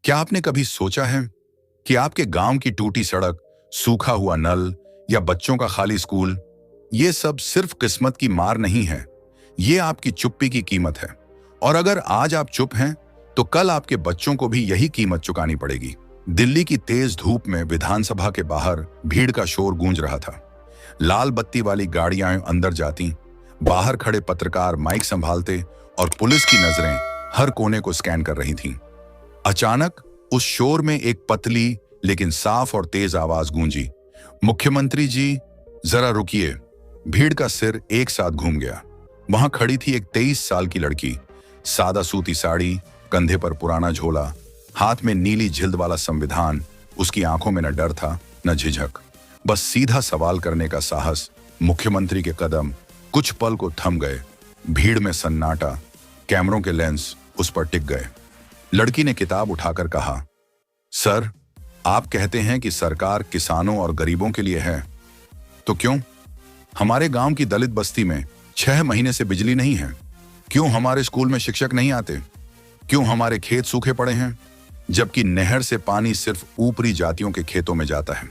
क्या आपने कभी सोचा है कि आपके गांव की टूटी सड़क, सूखा हुआ नल या बच्चों का खाली स्कूल, ये सब सिर्फ किस्मत की मार नहीं है, ये आपकी चुप्पी की कीमत है। और अगर आज आप चुप हैं, तो कल आपके बच्चों को भी यही कीमत चुकानी पड़ेगी। दिल्ली की तेज धूप में विधानसभा के बाहर भीड़ का शोर गूंज रहा था। लाल बत्ती वाली गाड़ियां अंदर जाती, बाहर खड़े पत्रकार माइक संभालते और पुलिस की नजरें हर कोने को स्कैन कर रही थीं। अचानक उस शोर में एक पतली लेकिन साफ और तेज आवाज गूंजी, मुख्यमंत्री जी, जरा रुकिए। भीड़ का सिर एक साथ घूम गया। वहां खड़ी थी एक 23 साल की लड़की, सादा सूती साड़ी, कंधे पर पुराना झोला, हाथ में नीली जिल्द वाला संविधान। उसकी आंखों में न डर था न झिझक, बस सीधा सवाल करने का साहस। मुख्यमंत्री के कदम कुछ पल को थम गए। भीड़ में सन्नाटा, कैमरों के लेंस उस पर टिक गए। लड़की ने किताब उठाकर कहा, सर, आप कहते हैं कि सरकार किसानों और गरीबों के लिए है, तो क्यों हमारे गांव की दलित बस्ती में 6 महीने से बिजली नहीं है? क्यों हमारे स्कूल में शिक्षक नहीं आते? क्यों हमारे खेत सूखे पड़े हैं, जबकि नहर से पानी सिर्फ ऊपरी जातियों के खेतों में जाता है?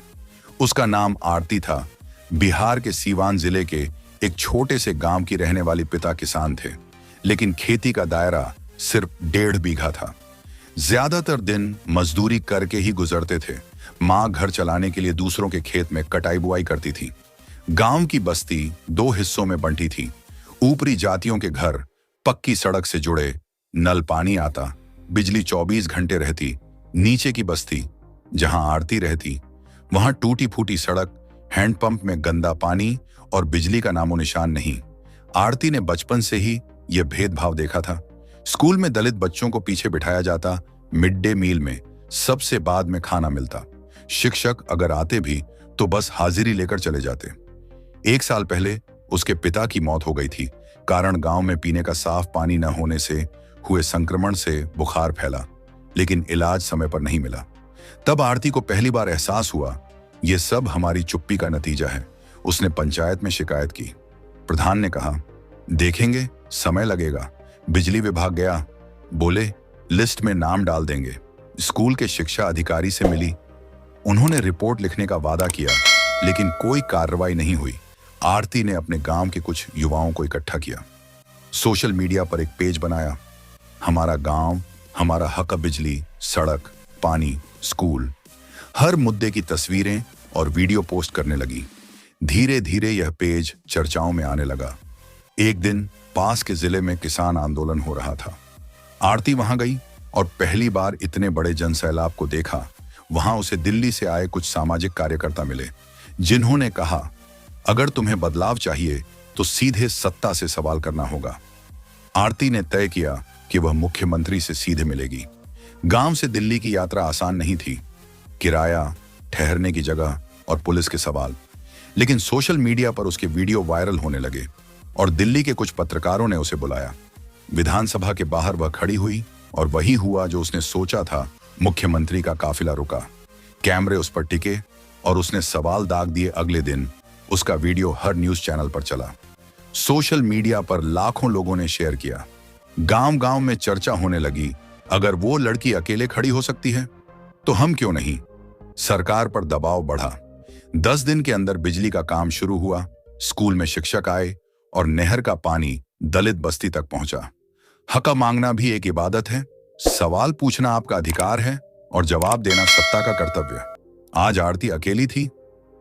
उसका नाम आरती था। बिहार के सीवान जिले के एक छोटे से गांव की रहने वाली पिता किसान थे, लेकिन खेती का दायरा सिर्फ 1.5 बीघा था। ज्यादातर दिन मजदूरी करके ही गुजरते थे। माँ घर चलाने के लिए दूसरों के खेत में कटाई बुआई करती थी। गांव की बस्ती 2 हिस्सों में बंटी थी। ऊपरी जातियों के घर पक्की सड़क से जुड़े, नल पानी आता, बिजली 24 घंटे रहती। नीचे की बस्ती जहां आरती रहती, वहां टूटी फूटी सड़क, हैंडपंप में गंदा पानी और बिजली का नामो निशान नहीं। आरती ने बचपन से ही यह भेदभाव देखा था। स्कूल में दलित बच्चों को पीछे बिठाया जाता, मिड डे मील में सबसे बाद में खाना मिलता। शिक्षक अगर आते भी तो बस हाजिरी लेकर चले जाते। 1 साल पहले उसके पिता की मौत हो गई थी, कारण गांव में पीने का साफ पानी न होने से हुए संक्रमण से बुखार फैला, लेकिन इलाज समय पर नहीं मिला। तब आरती को पहली बार एहसास हुआ, यह सब हमारी चुप्पी का नतीजा है। उसने पंचायत में शिकायत की। प्रधान ने कहा, देखेंगे, समय लगेगा। बिजली विभाग गया, बोले लिस्ट में नाम डाल देंगे। स्कूल के शिक्षा अधिकारी से मिली, उन्होंने रिपोर्ट लिखने का वादा किया, लेकिन कोई कार्रवाई नहीं हुई। आरती ने अपने गांव के कुछ युवाओं को इकट्ठा किया, सोशल मीडिया पर एक पेज बनाया, हमारा गांव, हमारा हक बिजली, सड़क, पानी, स्कूल। हर मुद्दे की तस्वीरें और वीडियो पोस्ट करने लगी। धीरे धीरे यह पेज चर्चाओं में आने लगा। एक दिन पास के जिले में किसान आंदोलन हो रहा था। आरती वहां गई और पहली बार इतने बड़े जनसैलाब को देखा। वहां उसे दिल्ली से आए कुछ सामाजिक कार्यकर्ता मिले, जिन्होंने कहा, अगर तुम्हें बदलाव चाहिए तो सीधे सत्ता से सवाल करना होगा। आरती ने तय किया कि वह मुख्यमंत्री से सीधे मिलेगी। गांव से दिल्ली की यात्रा आसान नहीं थी, किराया, ठहरने की जगह और पुलिस के सवाल। लेकिन सोशल मीडिया पर उसके वीडियो वायरल होने लगे और दिल्ली के कुछ पत्रकारों ने उसे बुलाया। विधानसभा के बाहर वह खड़ी हुई और वही हुआ जो उसने सोचा था। मुख्यमंत्री का काफिला रुका, कैमरे उस पर टिके और उसने सवाल दाग दिए। अगले दिन उसका वीडियो हर न्यूज चैनल पर चला। सोशल मीडिया पर लाखों लोगों ने शेयर किया। गांव-गांव में चर्चा होने लगी, अगर वो लड़की अकेले खड़ी हो सकती है तो हम क्यों नहीं? सरकार पर दबाव बढ़ा। 10 दिन के अंदर बिजली का काम शुरू हुआ, स्कूल में शिक्षक आए और नहर का पानी दलित बस्ती तक पहुंचा। हक मांगना भी एक इबादत है, सवाल पूछना आपका अधिकार है और जवाब देना सत्ता का कर्तव्य। आज आरती अकेली थी,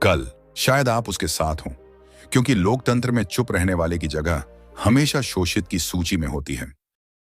कल शायद आप उसके साथ हों, क्योंकि लोकतंत्र में चुप रहने वाले की जगह हमेशा शोषित की सूची में होती है।